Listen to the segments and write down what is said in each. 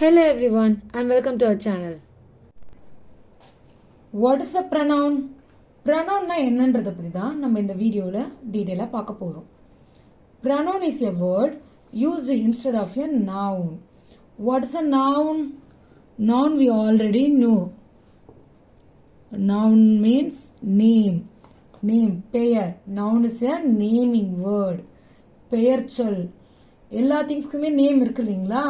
Hello everyone and welcome to our channel. What is a pronoun? Pronoun na என்னன்றத பத்தி தான் நம்ம இந்த வீடியோல டீடைலா பார்க்க போறோம். Pronoun is a word used instead of a noun. What is a noun? Noun we already know. Noun means name. Name, பெயர். Noun is a naming word. பெயர் சொல். எல்லா திங்ஸ்க்குமே நேம் இருக்கு இல்லைங்களா?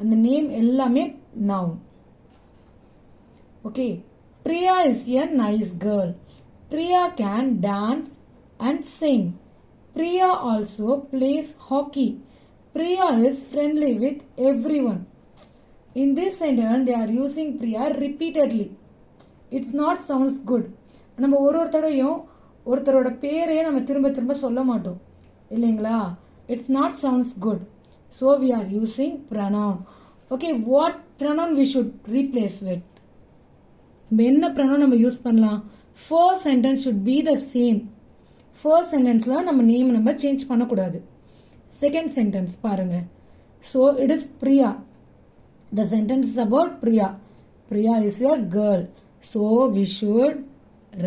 அந்த நேம் எல்லாமே noun. Okay. Priya is a nice girl. Priya can dance and sing. Priya also plays hockey. Priya is friendly with everyone. In this sentence, they are using Priya repeatedly. It's not sounds good. நம்ம ஒருத்தரையும் ஒருத்தரோட பேரையே நம்ம திரும்ப திரும்ப சொல்ல மாட்டோம் இல்லைங்களா? It's not sounds good. So we are using pronoun. Okay, what pronoun we should replace with? என்ன pronoun நம்ம யூஸ் பண்ணலாம்? First sentence should be the same. First sentenceல நம்ம நேம் நம்ம சேஞ்ச் பண்ணக்கூடாது. Second sentence பாருங்க. So it is Priya. The sentence is about Priya. Priya is a girl. So we should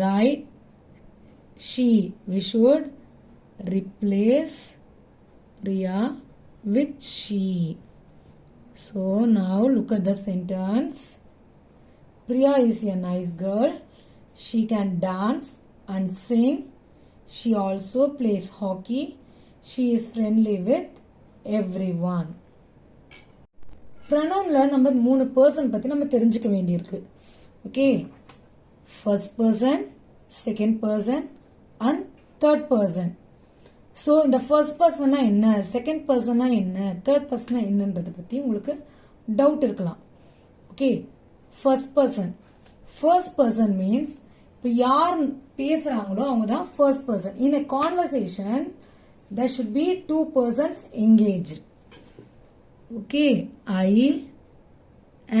write she. We should replace Priya with she. So now look at the sentence. Priya is a nice girl. She can dance and sing. She also plays hockey. She is friendly with everyone. Pronounல நம்ம 3 person பத்தி நம்ம தெரிஞ்சுக்க வேண்டியிருக்கு. Okay. First person, second person and third person. So இந்த first person என்ன, second person என்ன, third person என்னன்றத பத்தி உங்களுக்கு டவுட் இருக்கலாம். Okay. First person. First person means இப்போ யார் பேசுறாங்களோ அவங்க தான் first person. In a conversation, there should be 2 persons engaged. Okay, I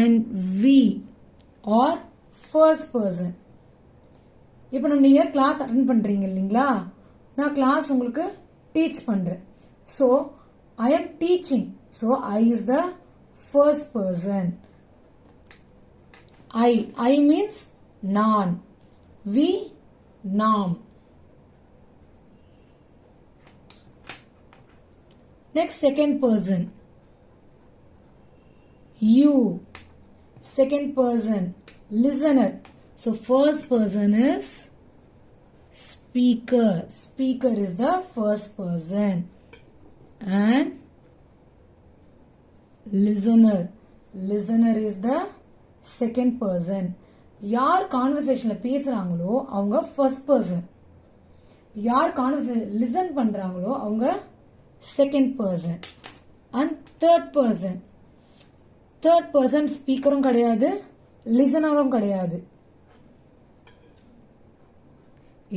and we are first person. இப்போ நீங்க கிளாஸ் அட்டெண்ட் பண்றீங்க இல்லைங்களா? நான் கிளாஸ் உங்களுக்கு டீச் பண்றேன். So I am teaching. So I is the first person. I means நான். We, நாம். Next, second person. You. Second person. Listener. So first person is speaker. Speaker is the first person. And listener. Listener is the second person. யார் கான்வர்சேஷன்ல பேசுறாங்களோ அவங்க first person. யார் conversation listen பண்றாங்களோ அவங்க second person. And third person. Third person ஸ்பீக்கரும் கிடையாது, லிசனரும் கிடையாது.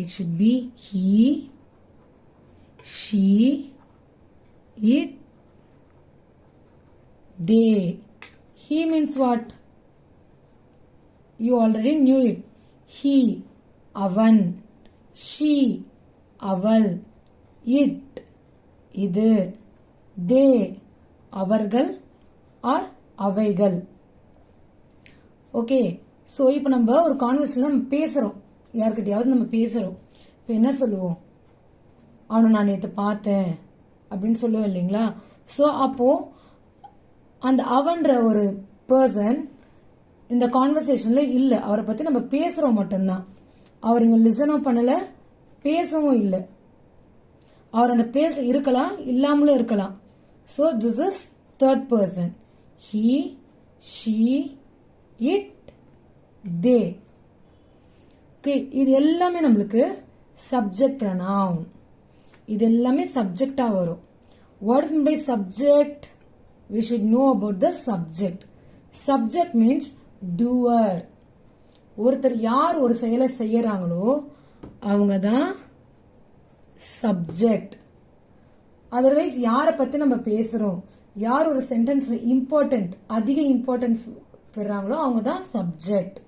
It should be he, she, it, they. He means what? You already knew it. He, avan. She, aval. It, இது. They, அவர்கள் or அவைகள். ஓகே. ஸோ இப்போ நம்ம ஒரு கான்வர்சேஷன்ல நம்ம பேசுறோம், யார்கிட்டயாவது நம்ம பேசுறோம். இப்போ என்ன சொல்லுவோம்? அவனை நான் நேற்று பார்த்தேன் அப்படின்னு சொல்லுவோம் இல்லைங்களா? ஸோ அப்போ அந்த அவன்ற ஒரு பர்சன் இந்த கான்வர்சேஷன்ல இல்ல. அவரை பத்தி நம்ம பேசுறோம் மட்டும்தான். அவர் இங்க லிசனும் பண்ணல, பேசவும் இல்லை. அவர் அந்த பேச இருக்கலாம், இல்லாமலும் இருக்கலாம். So this is third person. He, she, it, they. Okay, இது எல்லாமே நம்மளுக்கு சப்ஜெக்ட் ப்ரொனவுன். இது எல்லாமே சப்ஜெக்டா வரும். What is mean by subject? We should know about the subject. Subject means doer. ஒருத்தர் யார் ஒரு செயலை செய்யறாங்களோ அவங்க தான் சப்ஜெக்ட். அதர்வைஸ் யாரை பத்தி நம்ம பேசுறோம், யார் ஒரு சென்டென்ஸ்ல இம்பார்ட்டன்ட், அதிக இம்பார்ட்டன்ஸ் பெறாங்களோ அவங்க தான் subject.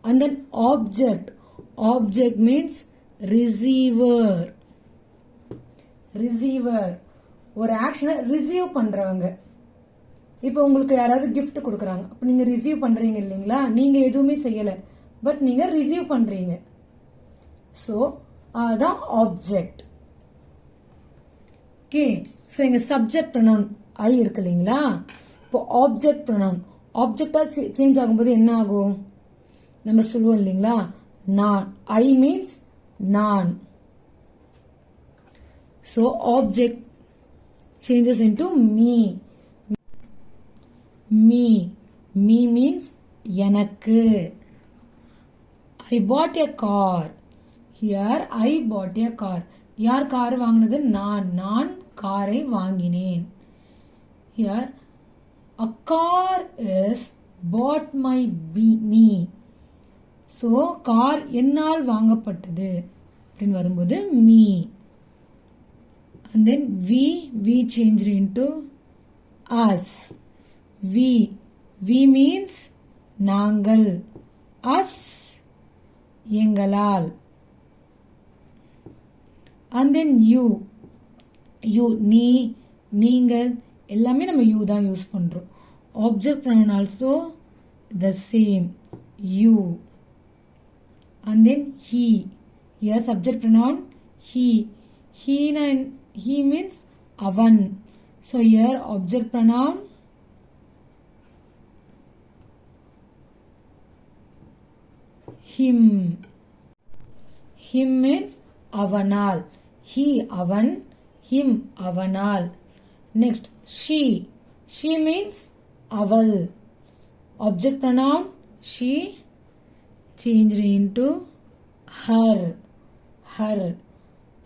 And then object. Object means receiver. Receiver ஒரு ஆக்ஷனை ரிசீவ் பண்றவங்க. இப்போ உங்களுக்கு யாராவது gift கொடுக்குறாங்க, அப்போ நீங்க ரிசீவ் பண்றீங்க இல்லைங்களா, நீங்க எதுவுமே செய்யல, பட் நீங்க ரிசீவ் பண்றீங்க. ஸோ அதான் ஆப்ஜெக்ட். ஓகே, ஸோ இங்க சப்ஜெக்ட் ப்ரொனவுன் ஐ இருக்கு இல்லைங்களா. இப்போ ஆப்ஜெக்ட் ப்ரொனவுன் ஆப்ஜெக்டா சேஞ்ச் ஆகும்போது என்ன ஆகும், நம்ம சொல்லுவோம் இல்லைங்களா, நான். ஐ மீன்ஸ் நான். So object changes into me. Me. Me means எனக்கு. I bought a car. Here I bought a car. யார் கார் வாங்கினது, நான் காரை வாங்கினேன். Here a car is bought by me. So car என்னால் வாங்கப்பட்டது அப்படின்னு வரும்போது me. And then we changed into us. we means நாங்கள். us எங்களால். and then you நீ, நீங்கள் எல்லாமே நம்ம you தான் யூஸ் பண்றோம். Object pronoun also the same, you. and then he. here subject pronoun he. he means avan. so here object pronoun him. him means avanal. he avan, him avanal. next she means aval. object pronoun she changed into her.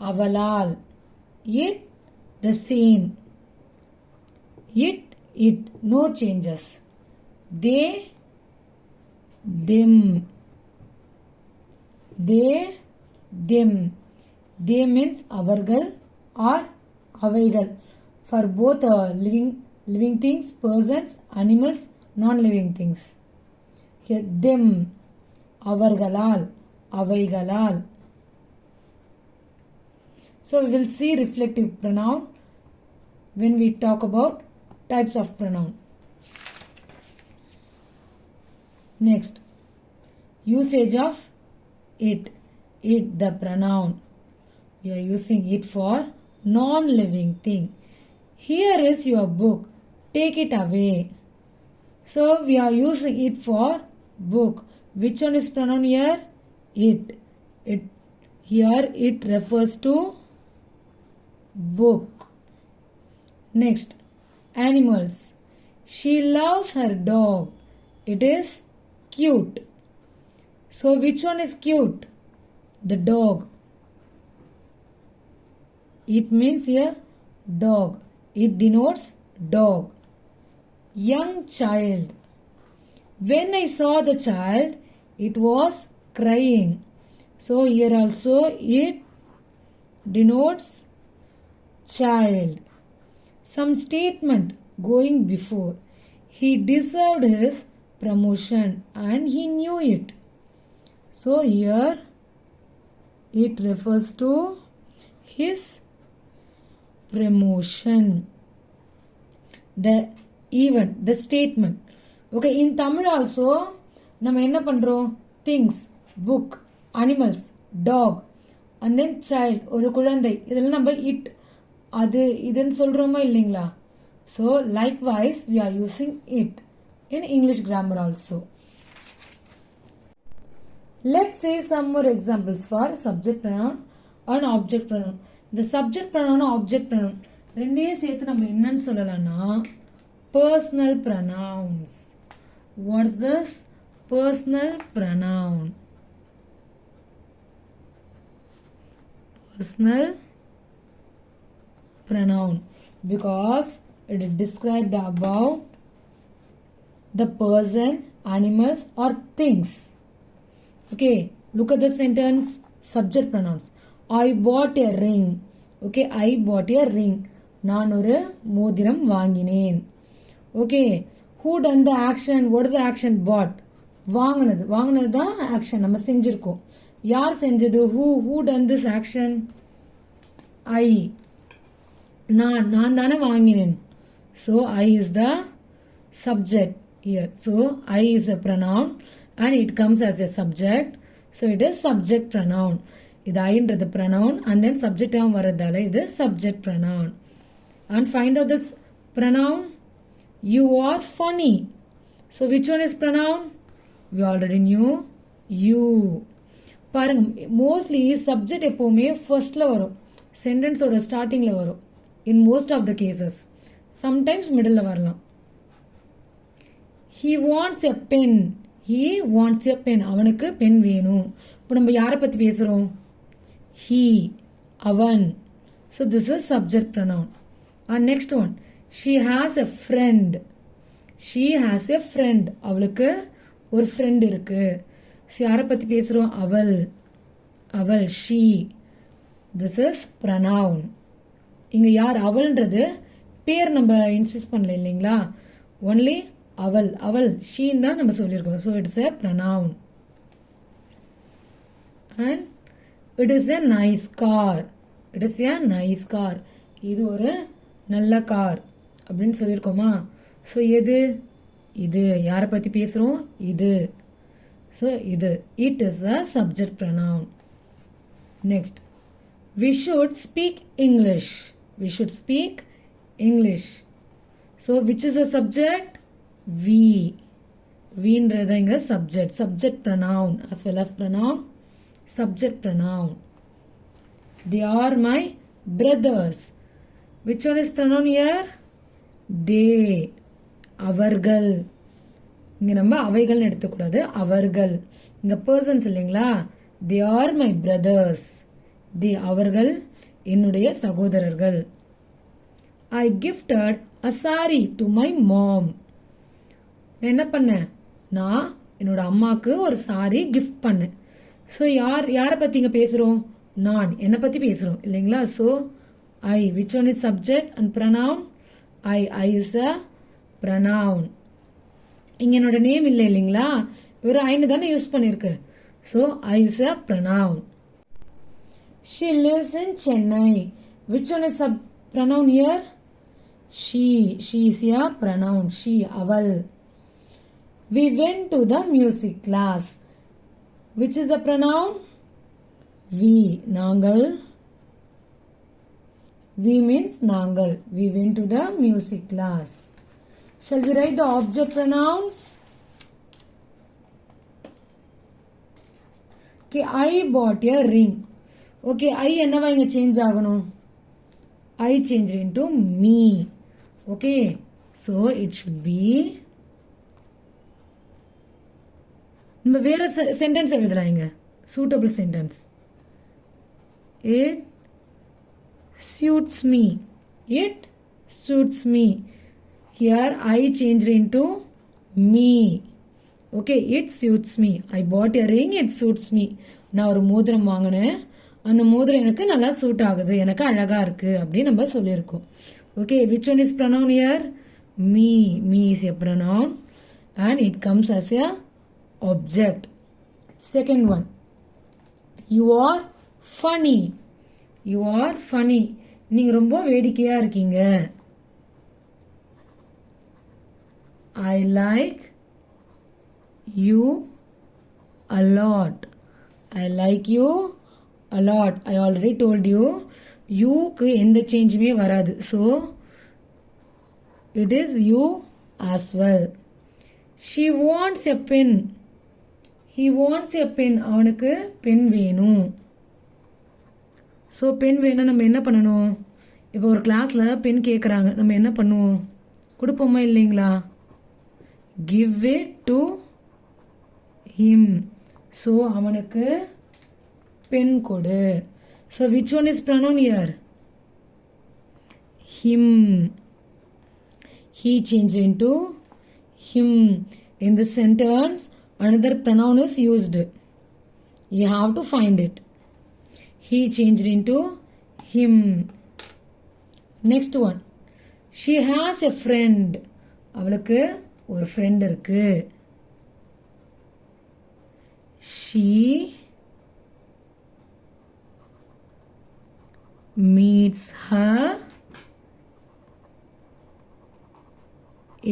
avalal. it the same. it no changes. they them. they means அவர்கள் or அவைகள் for both living things, persons, animals, non-living things. Here them அவர்களால், அவைகளால். So we will see reflective pronoun when we talk about types of pronoun. Next, usage of it. The pronoun. We are using it for non-living thing. Here is your book. Take it away. So we are using it for book. Which one is pronoun here? It. Here it refers to book. Next, animals. She loves her dog. It is cute. So which one is cute? The dog. It means here dog. It denotes dog. Young child. When I saw the child, it was crying. So here also it denotes child. Some statement going before. He deserved his promotion and he knew it. So here it refers to his promotion. The event, the statement. Okay, in Tamil also நம்ம என்ன பண்றோம், things, book, animals, dog, and then child, ஒரு குழந்தை, இதெல்லாம் நம்ம it, அது இதுன்னு சொல்றோமா இல்லைங்களா. So likewise we are using it in English grammar also. Let's see some more examples for subject pronoun and object pronoun. The subject pronoun and object pronoun ரெண்டையும் சேர்த்து நம்ம என்னன்னு சொல்லலாம்னா personal pronouns. What is this? Personal pronoun. Personal pronoun because it is described about the person, animals or things. Okay, look at the sentence. Subject pronouns. I bought a ring. Okay, I bought a ring. நான் ஒரு மோதிரம் வாங்கினேன். Okay, who done the action? What is the action? Bought. வாங்கினது தான் action நம்ம செஞ்சிருக்கோம். யார் செஞ்சது? Who done this action? I. நான் தானே வாங்கினேன். So I is the subject here. So I is a pronoun and it comes as a subject. So it is subject pronoun. இது ஐன்றது pronoun and then subject வரதால இது subject pronoun. And find out this pronoun. You are funny. So which one is pronoun? We already knew you. பாருங்க mostly subject எப்போவுமே ஃபர்ஸ்ட்ல வரும், சென்டென்ஸோட ஸ்டார்டிங்ல வரும் in most of the cases. Sometimes middle வரலாம். He wants a pen. He wants a pen. அவனுக்கு pen வேணும். இப்போ நம்ம யாரை பற்றி பேசுகிறோம்? He, அவன். So this is subject pronoun. And next one. She has a friend. She has a friend. அவளுக்கு ஒரு friend இருக்கு. So யாரை பற்றி பேசுகிறோம்? அவள். அவள், she. This is pronoun. இங்கே யார் அவள்ன்றது பேர் நம்ம இன்சிஸ்ட் பண்ணல இல்லைங்களா? ஒன்லி அவள், அவள், ஷீன்னு தான் நம்ம சொல்லியிருக்கோம். So it's a pronoun. And it is a nice car. It is a nice car. இது ஒரு நல்ல கார் அப்படின்னு சொல்லியிருக்கோமா? ஸோ எது? இது. யாரை பற்றி பேசுகிறோம்? இது. ஸோ இது. It is a subject pronoun. Next. We should speak English. We should speak English. So which is a subject? We. Weன்றது இங்க subject. Subject pronoun as well as pronoun. Subject pronoun. They are my brothers. Which one is pronoun here? They. அவர்கள். இங்க நம்ம அவைகள்னு எடுத்துக்கூடாது, அவர்கள். இங்க persons இல்லைங்களா? They are my brothers. They அவர்கள் என்னுடைய சகோதரர்கள். I gifted a saree to my mom. என்ன பண்ணேன்? நான் என்னோட அம்மாவுக்கு ஒரு சாரி கிஃப்ட் பண்ணேன். ஸோ யாரை பற்றி இங்கே பேசுகிறோம்? நான். என்னை பற்றி பேசுகிறோம் இல்லைங்களா? So I. Which one is subject and pronoun? I. I is a pronoun. இங்கே என்னோட நேம் இல்லை இல்லைங்களா? ஒரு ஐன்னு தானே யூஸ் பண்ணியிருக்கு. So I is a pronoun. She lives in Chennai. Which one is a pronoun here? She. She is a pronoun. She. அவள். We went to the music class. Which is the pronoun? We. நாங்கள். We means நாங்கள். We went to the music class. Shall we write the object pronouns? Okay, I bought a ring. Okay, I என்னவா இங்க change ஆகணும்? I changed into me. Okay, so it should be. நம்ம வேற sentence எழுதலாம் இங்க. Suitable sentence. It suits me. It suits me. Here I changed into me. Okay, it suits me. I bought a ring. It suits me. நான் ஒரு மோதிரம் வாங்கினேன், அந்த மோதிரம் எனக்கு நல்லா சூட் ஆகுது, எனக்கு அழகா இருக்கு அப்படின்னு நம்ம சொல்லியிருக்கோம். Okay, which one is pronoun here? Me. Me is a pronoun and it comes as a object. Second one. You are funny. You are funny. நீங்க ரொம்ப வேடிக்கையா இருக்கீங்க. I like you a lot. I like you a lot. I already told you. யூக்கு எந்த சேஞ்சுமே வராது. So it is you as well. She wants a pen. He wants a pen. அவனுக்கு pen வேணும். So pen வேணும், நம்ம என்ன பண்ணணும்? இப்போ ஒரு கிளாஸில் பென் கேட்குறாங்க, நம்ம என்ன பண்ணுவோம்? கொடுப்போமா இல்லைங்களா? Give it to him. So அவனுக்கு பென் கொடு. So which one is pronoun here? Him. He changed into him. In this sentence, another pronoun is used. You have to find it. He changed into him. Next one. She has a friend. அவளுக்கு ஒரு friend இருக்கு. She meets her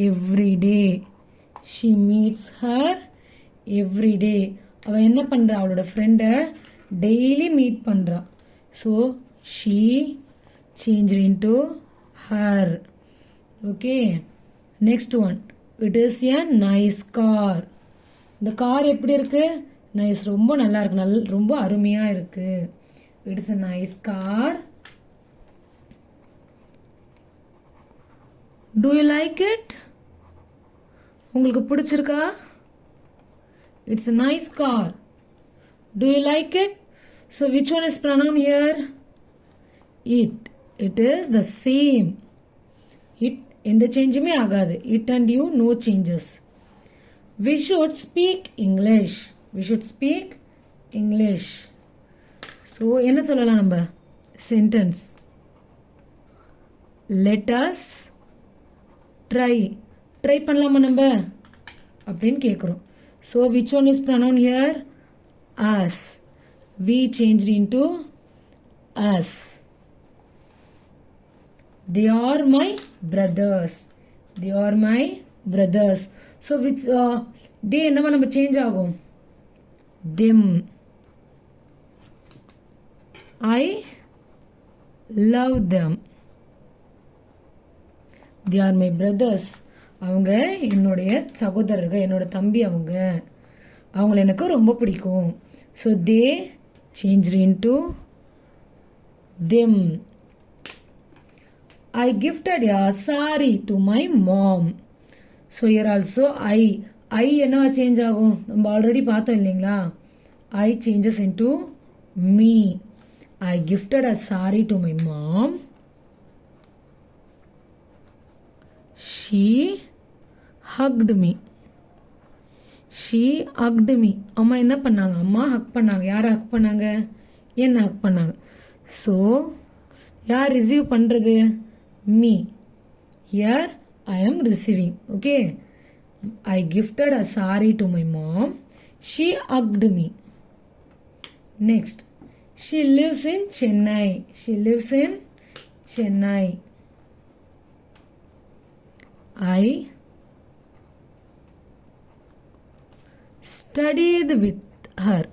every day. She meets her every day. அவ என்ன பண்றா, அவளோட ஃப்ரெண்டை daily meet பண்றா. So she changed into her. Okay, next one. It is a nice car. இந்த கார் எப்படி இருக்கு? நைஸ், ரொம்ப நல்லா இருக்கு, ரொம்ப அருமையா இருக்கு. It is a nice car. Do you like it? உங்களுக்கு பிடிச்சிருக்கா? It's a nice car. Do you like it? So which one is pronoun here? It. It is the same. It எந்த சேஞ்சுமே ஆகாது. It and you, no changes. We should speak English. We should speak English. So என்ன சொல்லலாம் நம்ம? Sentence. Let us try. Try பண்ணலாமா நம்ம அப்படின்னு கேட்குறோம். So which one is pronoun here? us. we changed into us. they are my brothers. they are my brothers. So which they என்னவா நம்ம change ஆகும்? them. I love them. they are my brothers. அவங்க என்னுடைய சகோதரர்கள், என்னோட தம்பி. அவங்கள எனக்கு ரொம்ப பிடிக்கும். So they change into them. I gifted a saree to my mom. So here also I என்னவா சேஞ்ச் ஆகும்? நம்ம ஆல்ரெடி பார்த்தோம் இல்லைங்களா? I changes into me. I gifted a saree to my mom. She hugged me. She hugged me. அம்மா என்ன பண்ணாங்க? அம்மா ஹக் பண்ணாங்க. யாரை ஹக் பண்ணாங்க? என்ன ஹக் பண்ணாங்க? ஸோ யார் ரிசீவ் பண்ணுறது? Me. Here I am receiving. Okay, I gifted a saree to my mom. She hugged me. Next, she lives in Chennai. She lives in Chennai. I studied with her.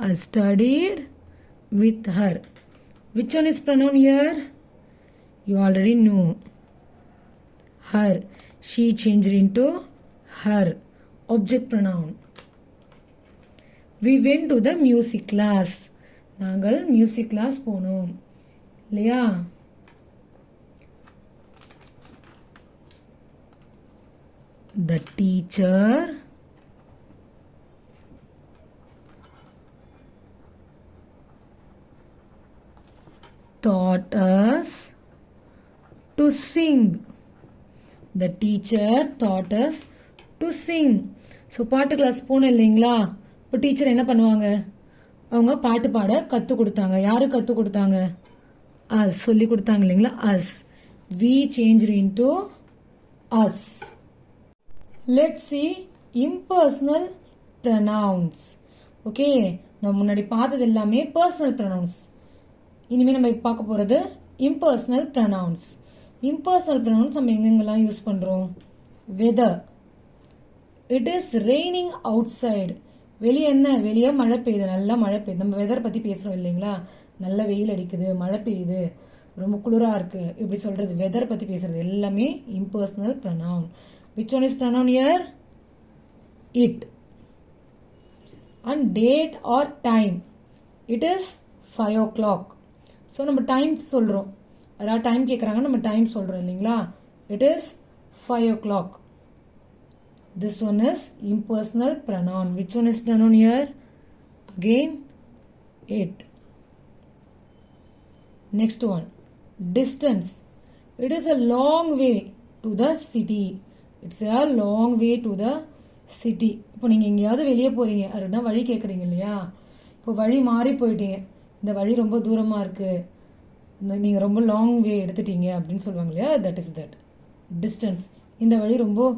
I studied with her. Which one is pronoun here? You already know. Her. She changed into her. Object pronoun. We went to the music class. நாங்கள் music class போனோம் இல்லையா? The teacher taught us to sing. The teacher taught us to sing. So பாட்டு class போனோம் இல்லைங்களா? இப்போ teacher என்ன பண்ணுவாங்க? அவங்க பாட்டு பாட கற்றுக் கொடுத்தாங்க. யாரு கற்றுக் கொடுத்தாங்க? அஸ். சொல்லி கொடுத்தாங்க இல்லைங்களா? Us. we changed into us. Let's see impersonal pronouns. ஓகே, நம்ம முன்னாடி பார்த்தது எல்லாமே பர்சனல் ப்ரொனவுன்ஸ். இனிமேல் நம்ம பார்க்க போகிறது இம்பர்சனல் ப்ரொனவுன்ஸ். இம்பர்சனல் ப்ரொனவுன்ஸ் நம்ம எங்கெங்கெல்லாம் யூஸ் பண்ணுறோம்? Weather. It is raining outside. வெளியே என்ன? வெளியே மழை பெய்யுது, நல்லா மழை பெய்யுது. நம்ம வெதர் பற்றி பேசுகிறோம் இல்லைங்களா? நல்ல வெயில் அடிக்குது, மழை பெய்யுது, ரொம்ப குளிராக இருக்குது, இப்படி சொல்கிறது வெதர் பற்றி பேசுகிறது எல்லாமே impersonal pronoun. Which one is pronoun here? It. And date or time. It is 5 o'clock. So நம்ம டைம் சொல்கிறோம். அதாவது டைம் கேட்குறாங்க, நம்ம டைம் சொல்கிறோம் இல்லைங்களா? It is 5 o'clock. This one is impersonal pronoun. Which one is pronoun here? Again, it. Next one. Distance. It is a long way to the city. It's a long way to the city. இப்போ நீங்கள் எங்கேயாவது வெளியே போகிறீங்க, அதுனா வழி கேட்குறீங்க இல்லையா? இப்போ வழி மாறி போயிட்டீங்க, இந்த வழி ரொம்ப தூரமாக இருக்குது, நீங்கள் ரொம்ப லாங் வே எடுத்துட்டீங்க அப்படின்னு சொல்லுவாங்க இல்லையா? That is that distance. இந்த வழி ரொம்ப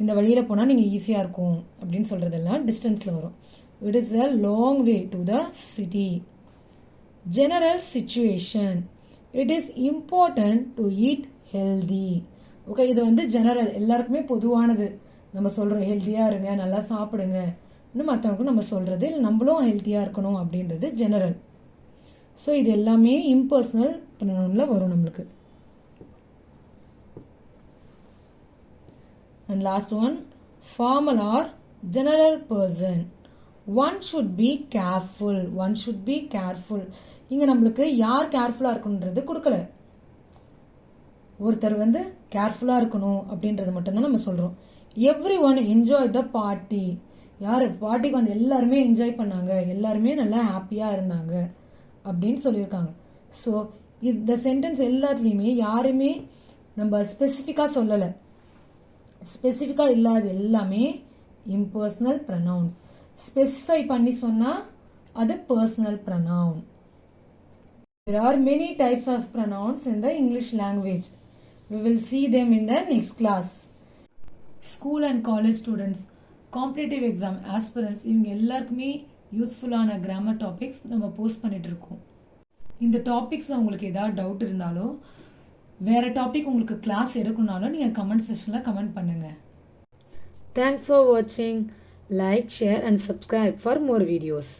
இந்த வழியில் போனால் நீங்கள் ஈஸியாக இருக்கும் அப்படின்னு சொல்கிறதெல்லாம் டிஸ்டன்ஸில் வரும். It is a long way to the city. General situation. It is important to eat healthy. Okay, இது வந்து ஜெனரல், எல்லாருக்குமே பொதுவானது. நம்ம சொல்கிறோம் ஹெல்த்தியாக இருங்க, நல்லா சாப்பிடுங்க, இன்னும் மற்றவங்களுக்கும் நம்ம சொல்கிறது, இல்லை நம்மளும் ஹெல்த்தியாக இருக்கணும் அப்படின்றது ஜெனரல். ஸோ இது எல்லாமே இம்பர்சனல் ப்ரொனவுனில் வரும் நம்மளுக்கு. And last one, formal or general person. One should be careful. One should be careful. இங்கே நம்மளுக்கு யார் கேர்ஃபுல்லாக இருக்கணுன்றது கொடுக்கல. ஒருத்தர் வந்து கேர்ஃபுல்லாக இருக்கணும் அப்படின்றது மட்டும்தான் நம்ம சொல்கிறோம். Every one enjoy the party. யார் பார்ட்டிக்கு வந்து எல்லாருமே என்ஜாய் பண்ணாங்க, எல்லாருமே நல்லா ஹாப்பியாக இருந்தாங்க அப்படின்னு சொல்லியிருக்காங்க. ஸோ இந்த சென்டென்ஸ் எல்லாத்துலேயுமே யாருமே நம்ம ஸ்பெசிஃபிக்காக சொல்லலை. ஸ்பெசிஃபிக்காக இல்லாத எல்லாமே இம்பர்சனல் ப்ரொனவுன்ஸ். ஸ்பெசிஃபை பண்ணி சொன்னால் அது personal pronoun. There are many types of pronouns in the English language. We will see them in the next class. School and college students, competitive exam aspirants, இவங்க எல்லாருக்குமே யூஸ்ஃபுல்லான கிராமர் டாபிக்ஸ் நம்ம post பண்ணிட்டு இருக்கோம். இந்த டாபிக்ஸில் உங்களுக்கு ஏதாவது டவுட் இருந்தாலோ வேறு டாபிக் உங்களுக்கு கிளாஸ் எடுக்கணுனாலும் நீங்கள் கமெண்ட் செக்ஷனில் கமெண்ட் பண்ணுங்கள். Thanks for watching. Like, share and subscribe for more videos.